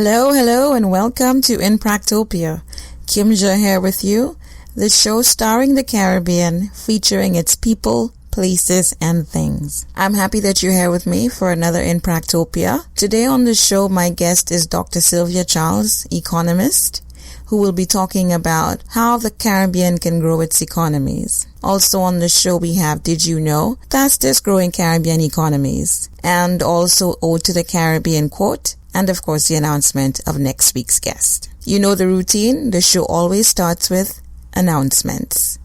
Hello, and welcome to In Practopia. Kim Ja here with you, the show starring the Caribbean, featuring its people, places, and things. I'm happy that you're here with me for another In Practopia. Today on the show, my guest is Dr. Silvia Charles, economist, who will be talking about how the Caribbean can grow its economies. Also on the show, we have Did You Know? Fastest growing Caribbean economies, and also Ode to the Caribbean quote, and of course the announcement of next week's guest. You know the routine, the show always starts with announcements.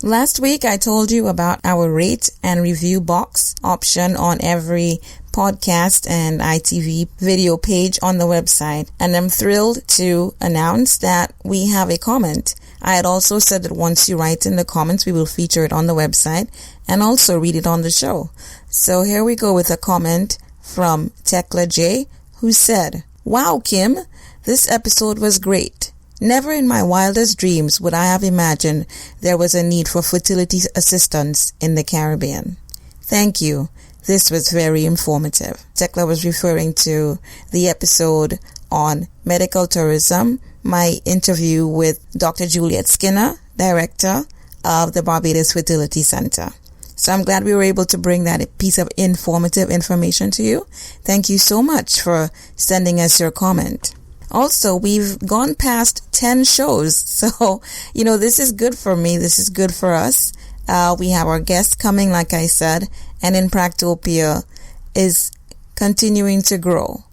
Last week I told you about our rate and review box option on every podcast and ITV video page on the website, and I'm thrilled to announce that we have a comment. I had also said that once you write in the comments, we will feature it on the website and also read it on the show. So here we go with a comment from Tekla J, who said, "Wow, Kim, this episode was great. Never in my wildest dreams would I have imagined there was a need for fertility assistance in the Caribbean. Thank you. This was very informative." Tekla was referring to the episode on medical tourism, my interview with Dr. Juliet Skinner, director of the Barbados Fertility Center. So I'm glad we were able to bring that piece of informative information to you. Thank you so much for sending us your comment. Also, we've gone past 10 shows. So, this is good for me. This is good for us. We have our guests coming, like I said, and In Practopia is continuing to grow.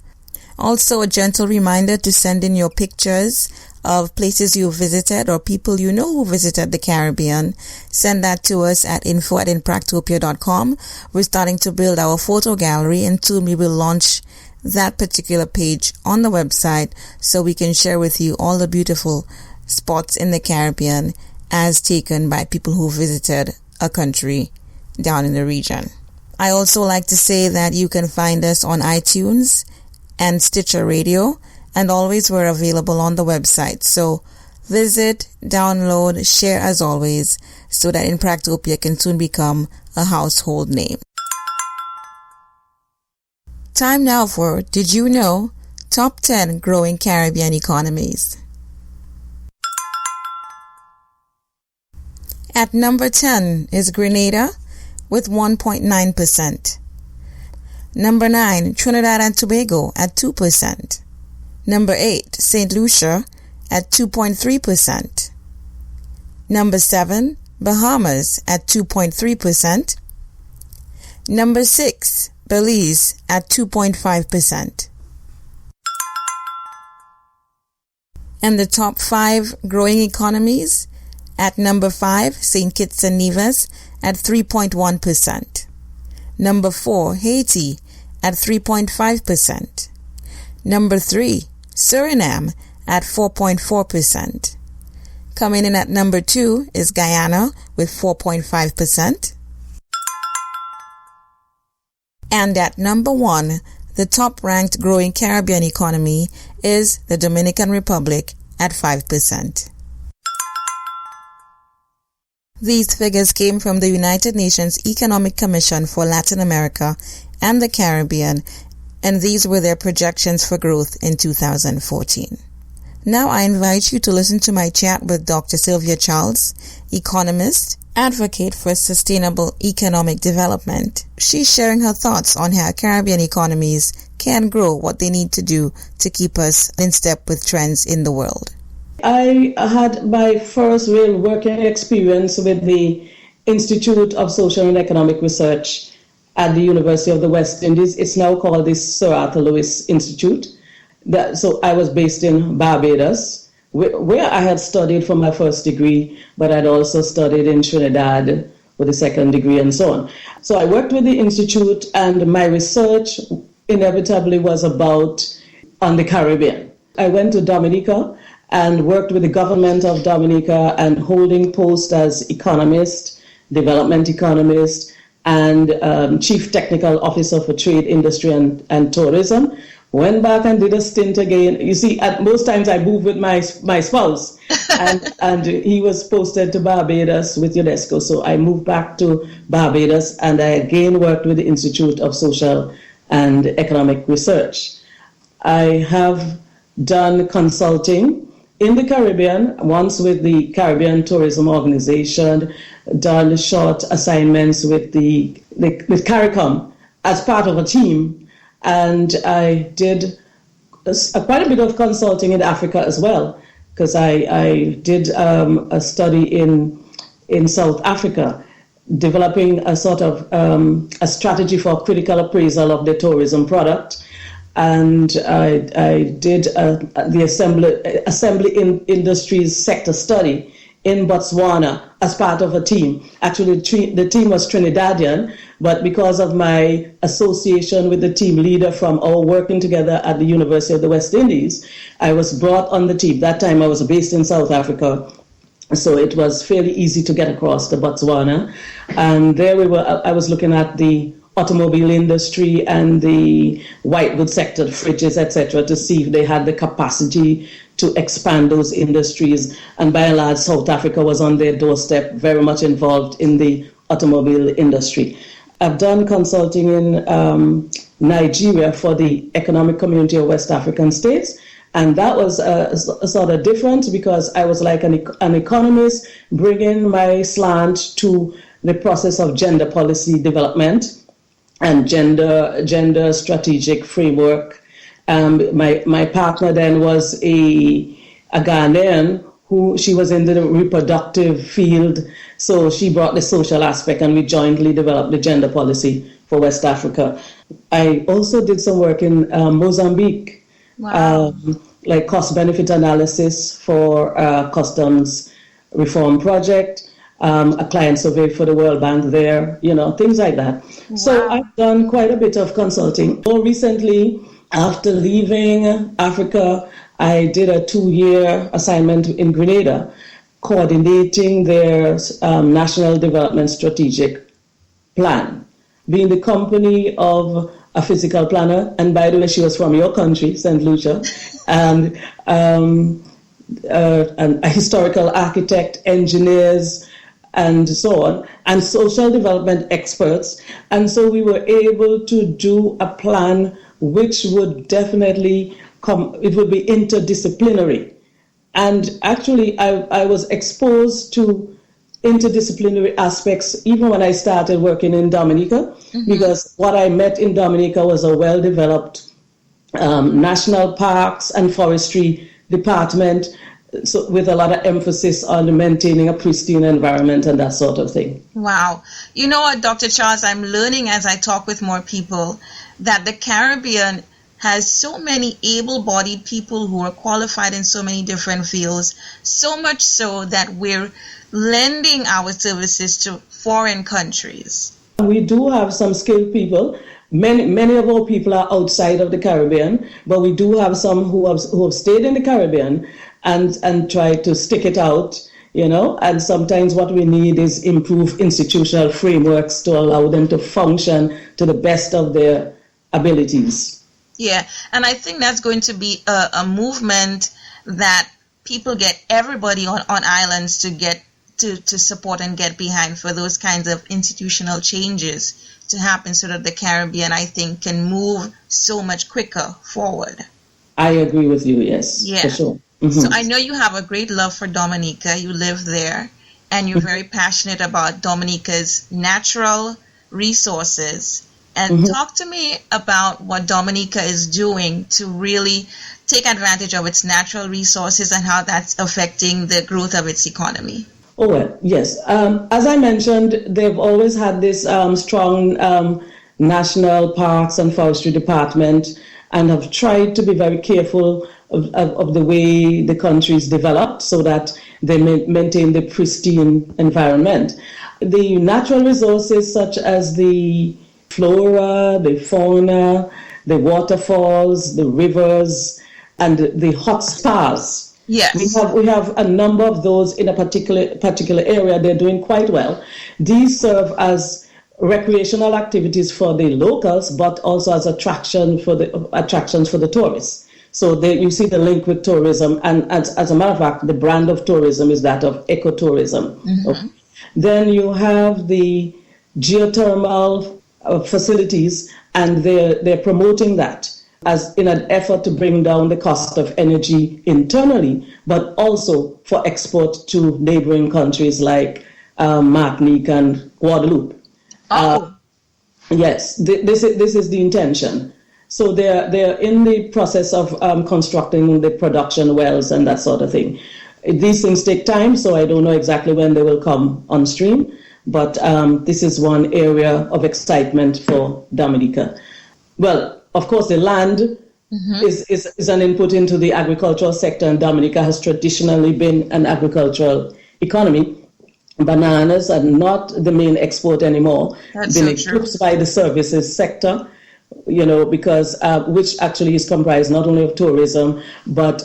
Also, a gentle reminder to send in your pictures of places you visited or people you know who visited the Caribbean. Send that to us at info@inpractopia.com. We're starting to build our photo gallery, and soon we will launch that particular page on the website so we can share with you all the beautiful spots in the Caribbean as taken by people who visited a country down in the region. I also like to say that you can find us on iTunes and Stitcher Radio, and always we're available on the website. So visit, download, share as always, so that In Practopia can soon become a household name. Time now for Did You Know? Top 10 Growing Caribbean Economies. At number 10 is Grenada with 1.9%. Number 9, Trinidad and Tobago at 2%. Number 8, St. Lucia at 2.3%. Number 7, Bahamas at 2.3%. Number 6, Belize at 2.5%. And the top 5 growing economies, at number 5, St. Kitts and Nevis at 3.1%. Number 4, Haiti at 3.5%. Number 3, Suriname at 4.4%. Coming in at number 2 is Guyana with 4.5%. And at number 1, the top-ranked growing Caribbean economy is the Dominican Republic at 5%. These figures came from the United Nations Economic Commission for Latin America and the Caribbean, and these were their projections for growth in 2014. Now I invite you to listen to my chat with Dr. Silvia Charles, economist, advocate for sustainable economic development. She's sharing her thoughts on how Caribbean economies can grow, what they need to do to keep us in step with trends in the world. I had my first real working experience with the Institute of Social and Economic Research at the University of the West Indies. It's now called the Sir Arthur Lewis Institute. So I was based in Barbados, where I had studied for my first degree, but I'd also studied in Trinidad for the second degree and so on. So I worked with the Institute, and my research inevitably was on the Caribbean. I went to Dominica and worked with the government of Dominica and holding posts as economist, development economist, and chief technical officer for trade, industry, and tourism. Went back and did a stint again. You see, at most times I moved with my spouse, and he was posted to Barbados with UNESCO. So I moved back to Barbados, and I again worked with the Institute of Social and economic research. I have done consulting in the Caribbean, once with the Caribbean Tourism Organization, done short assignments with with CARICOM as part of a team, and I did quite a bit of consulting in Africa as well, because I did a study in South Africa, developing a sort of a strategy for critical appraisal of the tourism product. And I did the assembly industries sector study in Botswana as part of a team. Actually, the team was Trinidadian, but because of my association with the team leader from our working together at the University of the West Indies, I was brought on the team. That time I was based in South Africa, so it was fairly easy to get across to Botswana. And there I was looking at the automobile industry and the white goods sector, fridges, etc., to see if they had the capacity to expand those industries. And by and large, South Africa was on their doorstep, very much involved in the automobile industry. I've done consulting in Nigeria for the Economic Community of West African States. And that was sort of different because I was like an economist, bringing my slant to the process of gender policy development and gender strategic framework. My partner then was a Ghanaian she was in the reproductive field, so she brought the social aspect, and we jointly developed the gender policy for West Africa. I also did some work in Mozambique, like cost-benefit analysis for customs reform project. A client survey for the World Bank there, things like that. Wow. So I've done quite a bit of consulting. More recently, after leaving Africa, I did a 2-year assignment in Grenada, coordinating their National Development Strategic Plan, being the company of a physical planner, and by the way, she was from your country, St. Lucia, and a historical architect, engineers, and so on, and social development experts. And so we were able to do a plan which would definitely it would be interdisciplinary. And actually, I was exposed to interdisciplinary aspects even when I started working in Dominica, because what I met in Dominica was a well-developed national parks and forestry department, so with a lot of emphasis on maintaining a pristine environment and that sort of thing. Wow. You know what, Dr. Charles, I'm learning as I talk with more people that the Caribbean has so many able-bodied people who are qualified in so many different fields, so much so that we're lending our services to foreign countries. We do have some skilled people. Many of our people are outside of the Caribbean, but we do have some who have stayed in the Caribbean and try to stick it out, and sometimes what we need is improved institutional frameworks to allow them to function to the best of their abilities. Yeah, and I think that's going to be a movement that people get everybody on islands to get to support and get behind for those kinds of institutional changes to happen so that the Caribbean, I think, can move so much quicker forward. I agree with you, yes, yeah. For sure. So I know you have a great love for Dominica. You live there, and you're very passionate about Dominica's natural resources. And talk to me about what Dominica is doing to really take advantage of its natural resources and how that's affecting the growth of its economy. Oh, well, yes. As I mentioned, they've always had this strong national parks and forestry department, and have tried to be very careful of the way the country is developed so that they maintain the pristine environment. The natural resources such as the flora, the fauna, the waterfalls, the rivers, and the hot spas. Yes. We have a number of those in a particular area. They're doing quite well. These serve as recreational activities for the locals, but also as attractions for the tourists. So you see the link with tourism, and as a matter of fact, the brand of tourism is that of ecotourism. Okay. Then you have the geothermal facilities and they're promoting that as in an effort to bring down the cost of energy internally, but also for export to neighboring countries like Martinique and Guadeloupe. Yes, this is the intention. So they're in the process of constructing the production wells and that sort of thing. These things take time, so I don't know exactly when they will come on stream, but this is one area of excitement for Dominica. Well, of course, the land is an input into the agricultural sector, and Dominica has traditionally been an agricultural economy. Bananas are not the main export anymore. That's been so eclipsed by the services sector, because which actually is comprised not only of tourism, but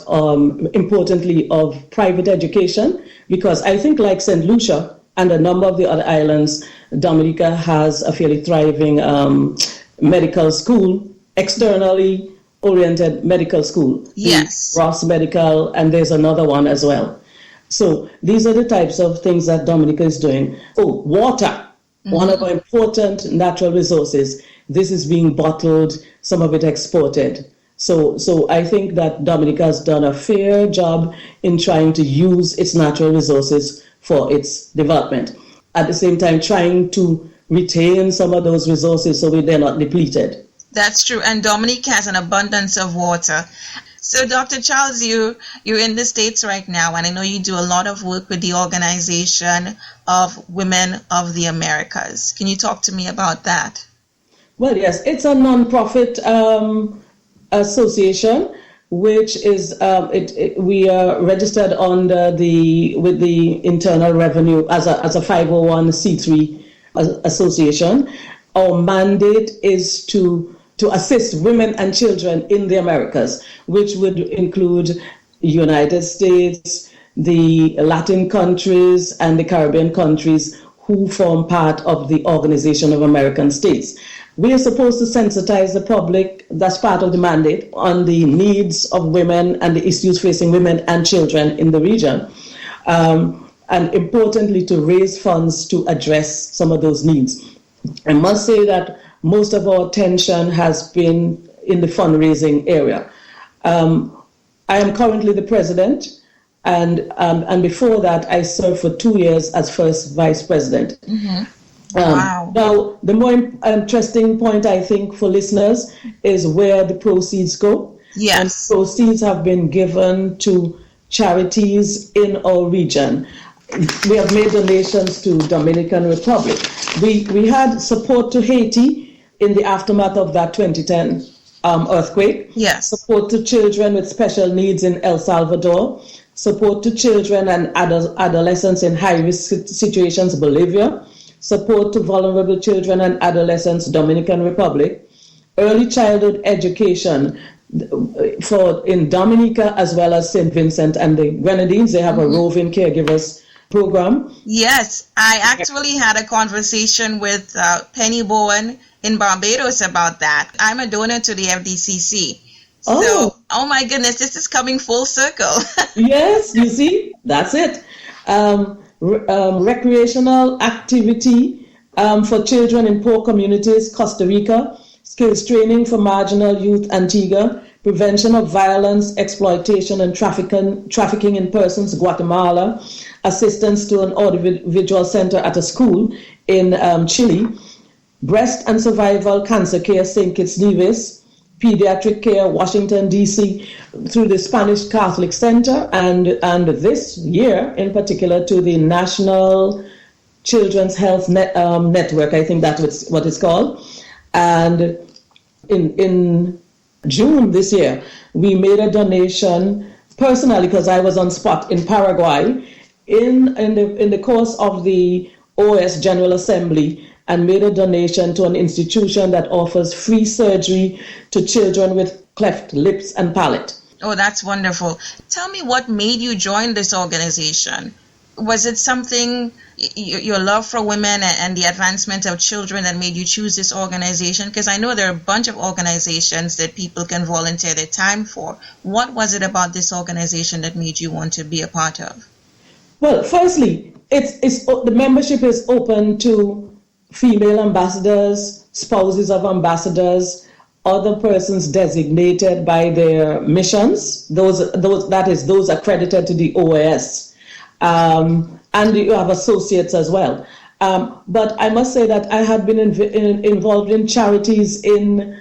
importantly of private education, because I think like St. Lucia and a number of the other islands, Dominica has a fairly thriving medical school, externally oriented medical school. Yes. Ross Medical, and there's another one as well. So these are the types of things that Dominica is doing. Oh, water, one of our important natural resources. This is being bottled, some of it exported. So I think that Dominica has done a fair job in trying to use its natural resources for its development. At the same time, trying to retain some of those resources so they're not depleted. That's true. And Dominica has an abundance of water. So, Dr. Charles, you're in the States right now, and I know you do a lot of work with the Organization of Women of the Americas. Can you talk to me about that? Well, yes, it's a non-profit association, which is we are registered under with the Internal Revenue as a 501c3 association. Our mandate is to assist women and children in the Americas, which would include the United States, the Latin countries, and the Caribbean countries who form part of the Organization of American States. We are supposed to sensitize the public, that's part of the mandate, on the needs of women and the issues facing women and children in the region. And importantly, to raise funds to address some of those needs. I must say that most of our attention has been in the fundraising area. I am currently the president, and before that, I served for 2 years as first vice president. Wow. Now, the more interesting point, I think, for listeners is where the proceeds go. Yes. And proceeds have been given to charities in our region. We have made donations to Dominican Republic. We had support to Haiti in the aftermath of that 2010 earthquake. Yes. Support to children with special needs in El Salvador. Support to children and adolescents in high-risk situations, Bolivia. Support to vulnerable children and adolescents, Dominican Republic. Early childhood education in Dominica as well as St. Vincent and the Grenadines. They have a roving caregivers program. Yes, I actually had a conversation with Penny Bowen in Barbados about that. I'm a donor to the FDCC. So, oh my goodness, this is coming full circle. Yes, you see, that's it. Recreational activity for children in poor communities, Costa Rica. Skills training for marginal youth, Antigua. Prevention of violence, exploitation, and trafficking in persons, Guatemala. Assistance to an audiovisual center at a school in Chile. Breast and survival cancer care, St. Kitts Nevis. Pediatric care, Washington, D.C., through the Spanish Catholic Center, and this year in particular to the National Children's Health Network, I think that's what it's called. And in June this year, we made a donation personally, because I was on spot in Paraguay, in the course of the OS General Assembly, and made a donation to an institution that offers free surgery to children with cleft lips and palate. Oh, that's wonderful. Tell me what made you join this organization. Was it something, your love for women and the advancement of children, that made you choose this organization? Because I know there are a bunch of organizations that people can volunteer their time for. What was it about this organization that made you want to be a part of? Well, firstly, it's the membership is open to female ambassadors, spouses of ambassadors, other persons designated by their missions, those accredited to the OAS, and you have associates as well. But I must say that I had been involved in charities in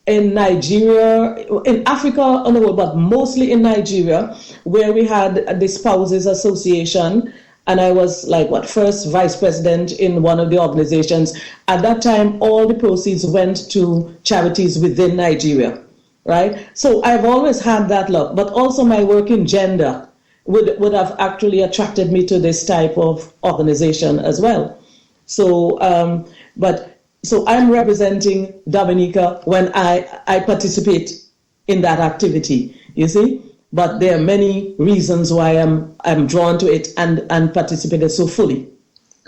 Nigeria, in Africa on the world, but mostly in Nigeria, where we had the Spouses Association, and I was first vice president in one of the organizations. At that time, all the proceeds went to charities within Nigeria, right? So I've always had that love, but also my work in gender would have actually attracted me to this type of organization as well. So, so I'm representing Dominica when I participate in that activity, you see? But there are many reasons why I'm drawn to it and participated so fully.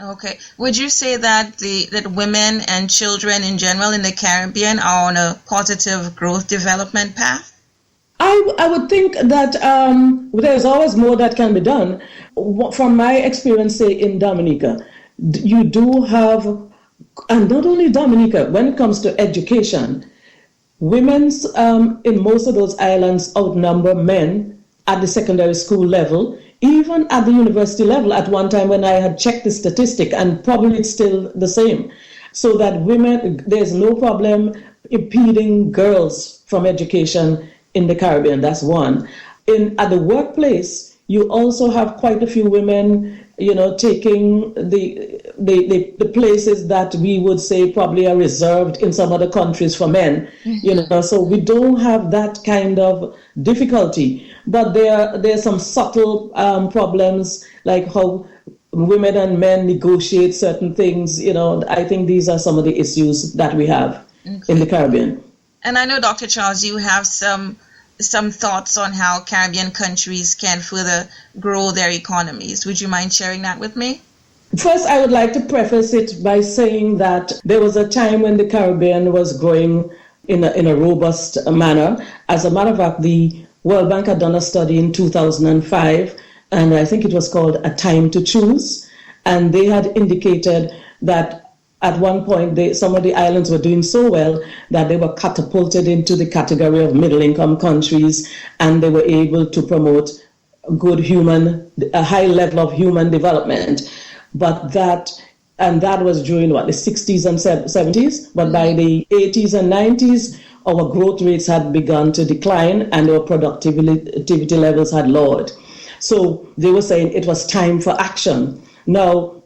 Okay. Would you say that that women and children in general in the Caribbean are on a positive growth development path? I would think that there's always more that can be done. From my experience, say, in Dominica, you do have, and not only Dominica, when it comes to education, women's in most of those islands outnumber men at the secondary school level, even at the university level at one time when I had checked the statistic, and probably it's still the same. So that women, there's no problem impeding girls from education in the Caribbean. That's one. At the workplace, you also have quite a few women, taking the places that we would say probably are reserved in some other countries for men. So we don't have that kind of difficulty. But there's some subtle problems, like how women and men negotiate certain things. I think these are some of the issues that we have in the Caribbean. And I know, Dr. Charles, you have some thoughts on how Caribbean countries can further grow their economies. Would you mind sharing that with me? First, I would like to preface it by saying that there was a time when the Caribbean was growing in a robust manner. As a matter of fact, the World Bank had done a study in 2005, and I think it was called A Time to Choose, and they had indicated that at one point, some of the islands were doing so well that they were catapulted into the category of middle-income countries, and they were able to promote a high level of human development. But that was during the 60s and 70s. But by the 80s and 90s, our growth rates had begun to decline, and our productivity levels had lowered. So they were saying it was time for action. Now,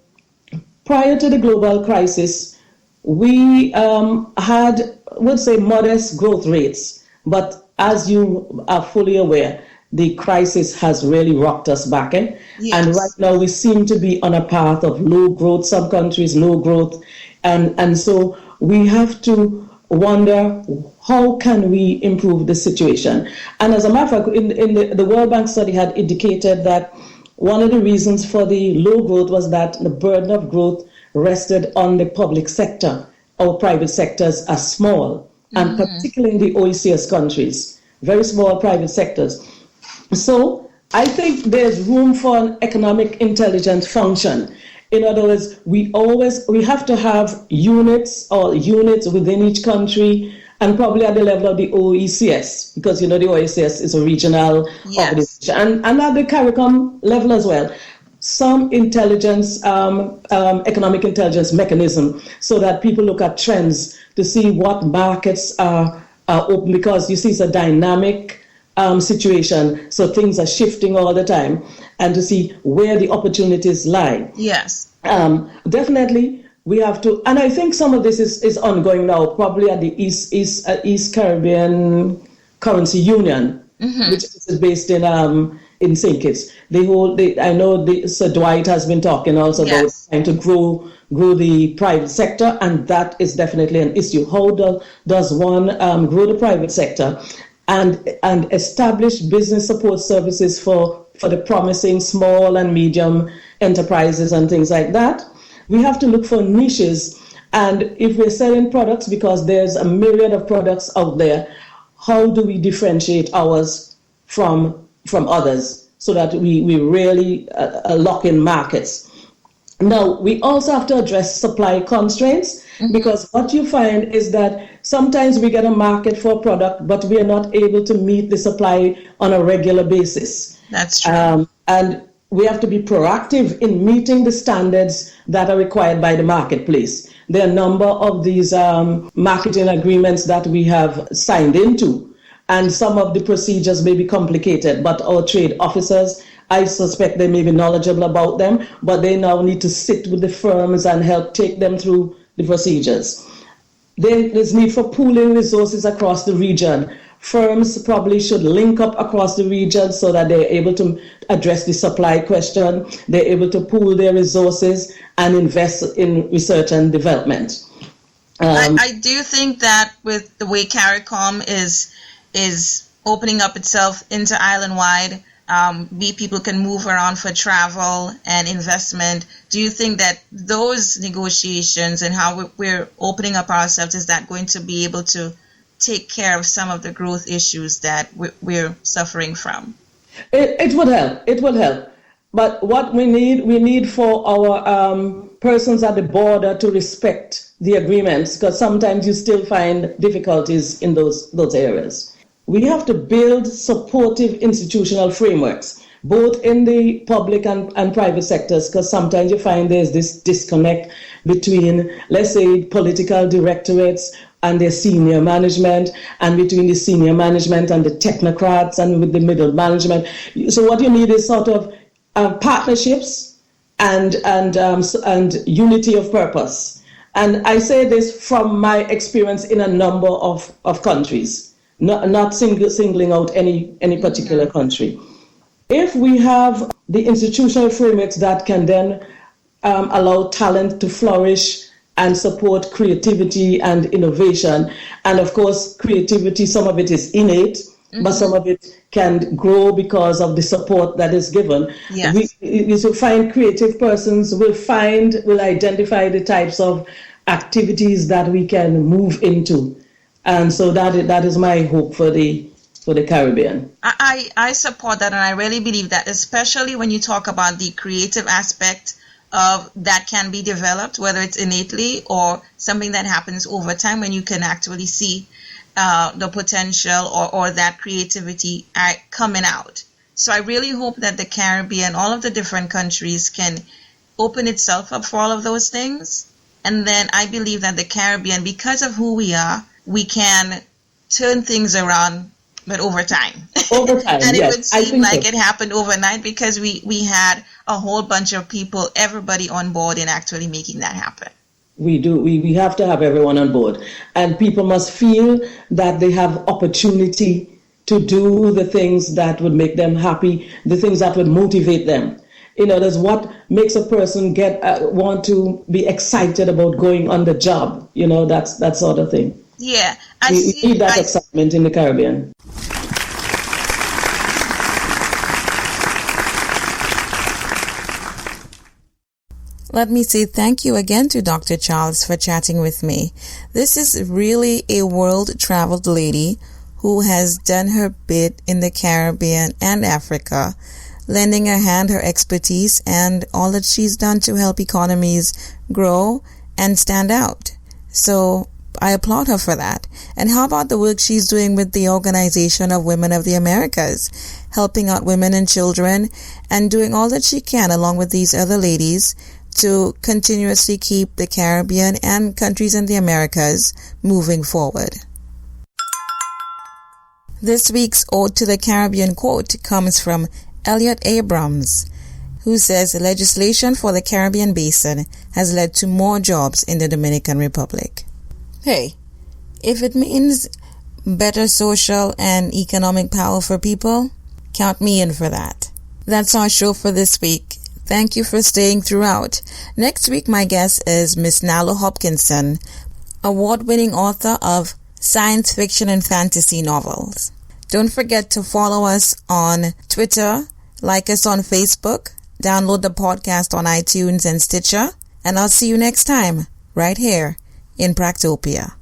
prior to the global crisis, we had, modest growth rates. But as you are fully aware, the crisis has really rocked us back. Yes. And right now we seem to be on a path of low growth, some countries low growth. And so we have to wonder, how can we improve the situation? And as a matter of fact, in the World Bank study had indicated that one of the reasons for the low growth was that the burden of growth rested on the public sector. Our private sectors are small, and particularly in the OECS countries, very small private sectors. So I think there's room for an economic intelligence function. In other words, we have to have units within each country, and probably at the level of the OECS, because the OECS is a regional organization, and at the CARICOM level as well, some intelligence, economic intelligence mechanism, so that people look at trends to see what markets are open, because you see it's a dynamic situation, so things are shifting all the time, and to see where the opportunities lie. Yes. Definitely. We have to, and I think some of this is ongoing now, probably at the East Caribbean Currency Union, which is based in St. Kitts. I know Sir Dwight has been talking also about trying to grow the private sector, and that is definitely an issue. How does one grow the private sector and establish business support services for the promising small and medium enterprises and things like that? We have to look for niches, and if we're selling products, because there's a myriad of products out there, how do we differentiate ours from others so that we really lock in markets? Now, we also have to address supply constraints, because what you find is that sometimes we get a market for a product, but we are not able to meet the supply on a regular basis. That's true. And we have to be proactive in meeting the standards that are required by the marketplace. There are a number of these marketing agreements that we have signed into, and some of the procedures may be complicated, but our trade officers, I suspect they may be knowledgeable about them, but they now need to sit with the firms and help take them through the procedures. There's need for pooling resources across the region. Firms probably should link up across the region so that they're able to address the supply question, they're able to pool their resources and invest in research and development. I do think that with the way CARICOM is opening up itself into island-wide, people can move around for travel and investment. Do you think that those negotiations and how we're opening up ourselves, is that going to be able to take care of some of the growth issues that we're suffering from? It would help. It would help. But what we need for our persons at the border to respect the agreements, because sometimes you still find difficulties in those areas. We have to build supportive institutional frameworks, both in the public and private sectors, because sometimes you find there's this disconnect between, let's say, political directorates and their senior management, and between the senior management and the technocrats and with the middle management. So what you need is sort of partnerships and unity of purpose. And I say this from my experience in a number of countries. Not singling out any particular country. If we have the institutional frameworks that can then allow talent to flourish and support creativity and innovation, and of course creativity, some of it is innate, but some of it can grow because of the support that is given. Yes. We will find creative persons, will identify the types of activities that we can move into. And so that is my hope for the Caribbean. I support that, and I really believe that, especially when you talk about the creative aspect of that can be developed, whether it's innately or something that happens over time, when you can actually see the potential or that creativity coming out. So I really hope that the Caribbean, all of the different countries, can open itself up for all of those things. And then I believe that the Caribbean, because of who we are, we can turn things around, but over time. Over time, and yes. It would seem like it happened overnight, because we had a whole bunch of people, everybody on board in actually making that happen. We do. We have to have everyone on board. And people must feel that they have opportunity to do the things that would make them happy, the things that would motivate them. That's what makes a person want to be excited about going on the job. That sort of thing. Yeah, we need that excitement in the Caribbean. Let me say thank you again to Dr. Charles for chatting with me. This is really a world-traveled lady who has done her bit in the Caribbean and Africa, lending her hand, her expertise, and all that she's done to help economies grow and stand out. So I applaud her for that. And how about the work she's doing with the Organization of Women of the Americas, helping out women and children and doing all that she can along with these other ladies to continuously keep the Caribbean and countries in the Americas moving forward. This week's Ode to the Caribbean quote comes from Elliot Abrams, who says legislation for the Caribbean basin has led to more jobs in the Dominican Republic. Hey, if it means better social and economic power for people, count me in for that. That's our show for this week. Thank you for staying throughout. Next week, my guest is Miss Nalo Hopkinson, award-winning author of science fiction and fantasy novels. Don't forget to follow us on Twitter, like us on Facebook, download the podcast on iTunes and Stitcher, and I'll see you next time, right here in Practopia.